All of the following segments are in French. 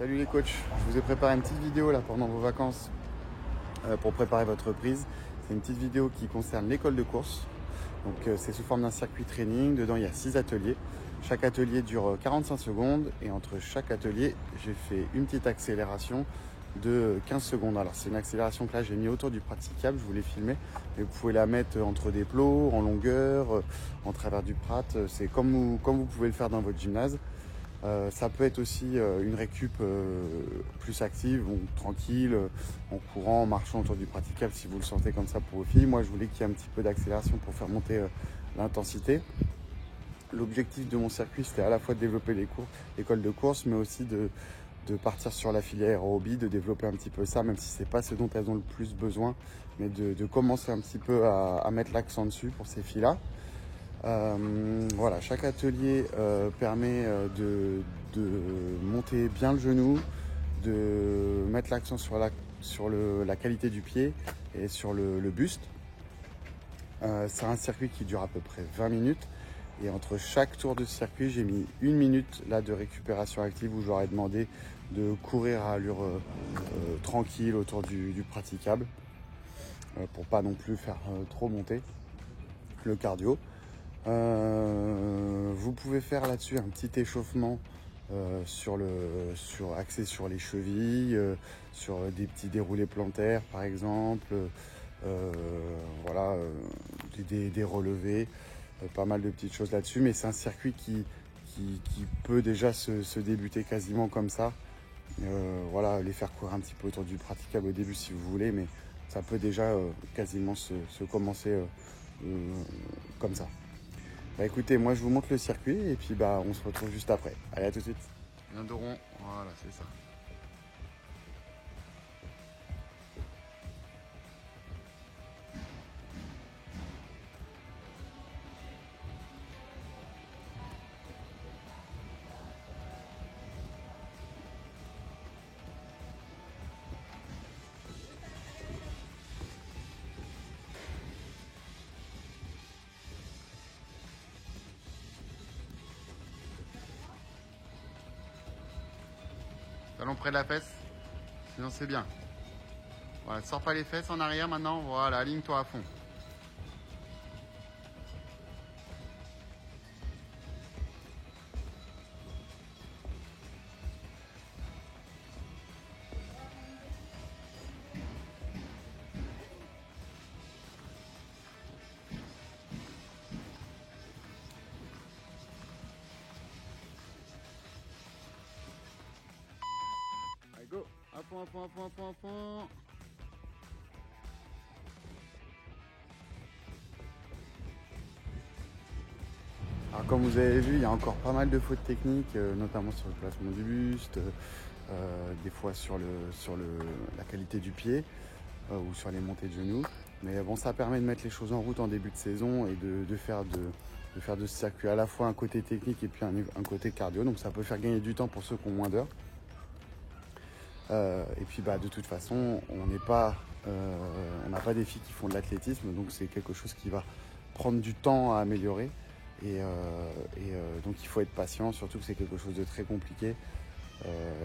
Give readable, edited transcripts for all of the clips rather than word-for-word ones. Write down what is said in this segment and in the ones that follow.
Salut les coachs, je vous ai préparé une petite vidéo là pendant vos vacances pour préparer votre reprise. C'est une petite vidéo qui concerne l'école de course. Donc c'est sous forme d'un circuit training. Dedans il y a 6 ateliers. Chaque atelier dure 45 secondes et entre chaque atelier j'ai fait une petite accélération de 15 secondes. Alors c'est une accélération que là j'ai mis autour du praticable, je vous l'ai filmé. Mais vous pouvez la mettre entre des plots, en longueur, en travers du prat. C'est comme vous pouvez le faire dans votre gymnase. Ça peut être aussi une récup plus active, donc tranquille, en courant, en marchant autour du praticable si vous le sentez comme ça pour vos filles. Moi je voulais qu'il y ait un petit peu d'accélération pour faire monter l'intensité. L'objectif de mon circuit c'était à la fois de développer l'école de course, mais aussi de partir sur la filière aérobie, de développer un petit peu ça, même si c'est pas ce dont elles ont le plus besoin, mais de commencer un petit peu à mettre l'accent dessus pour ces filles-là. Voilà, chaque atelier permet de monter bien le genou, de mettre l'accent sur la qualité du pied et sur le buste. C'est un circuit qui dure à peu près 20 minutes et entre chaque tour de circuit j'ai mis 1 minute là, de récupération active où j'aurais demandé de courir à allure tranquille autour du praticable pour pas non plus faire trop monter le cardio. Vous pouvez faire là-dessus un petit échauffement axé sur les chevilles, sur des petits déroulés plantaires par exemple, voilà, des relevés, pas mal de petites choses là-dessus, mais c'est un circuit qui peut déjà se débuter quasiment comme ça. Voilà, les faire courir un petit peu autour du praticable au début si vous voulez, mais ça peut déjà quasiment se commencer comme ça. Bah écoutez, moi je vous montre le circuit et puis bah on se retrouve juste après. Allez, à tout de suite. Bien de rond, voilà, c'est ça. Talon près de la fesse, sinon c'est bien. Voilà, sors pas les fesses en arrière maintenant, voilà, aligne-toi à fond. Allez, go, à fond, à fond, à fond, à fond, à fond. Alors comme vous avez vu, il y a encore pas mal de fautes techniques, notamment sur le placement du buste, des fois sur la qualité du pied ou sur les montées de genoux. Mais bon, ça permet de mettre les choses en route en début de saison et de faire de ce circuit à la fois un côté technique et puis un côté cardio. Donc ça peut faire gagner du temps pour ceux qui ont moins d'heures. Et puis bah, de toute façon, on n'a pas des filles qui font de l'athlétisme, donc c'est quelque chose qui va prendre du temps à améliorer. Donc il faut être patient, surtout que c'est quelque chose de très compliqué.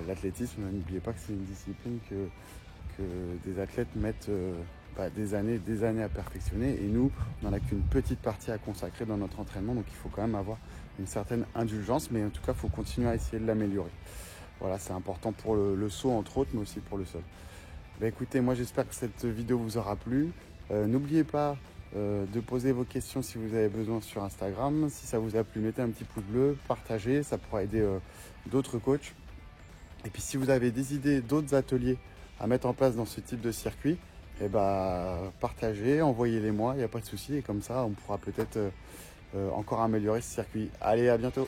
L'athlétisme, n'oubliez pas que c'est une discipline que des athlètes mettent des années à perfectionner. Et nous, on n'en a qu'une petite partie à consacrer dans notre entraînement, donc il faut quand même avoir une certaine indulgence, mais en tout cas, il faut continuer à essayer de l'améliorer. Voilà, c'est important pour le saut entre autres, mais aussi pour le sol. Bah, écoutez, moi j'espère que cette vidéo vous aura plu. N'oubliez pas de poser vos questions si vous avez besoin sur Instagram. Si ça vous a plu, mettez un petit pouce bleu, partagez, ça pourra aider d'autres coachs. Et puis si vous avez des idées d'autres ateliers à mettre en place dans ce type de circuit, eh ben, partagez, envoyez-les moi, il n'y a pas de souci. Et comme ça, on pourra peut-être encore améliorer ce circuit. Allez, à bientôt!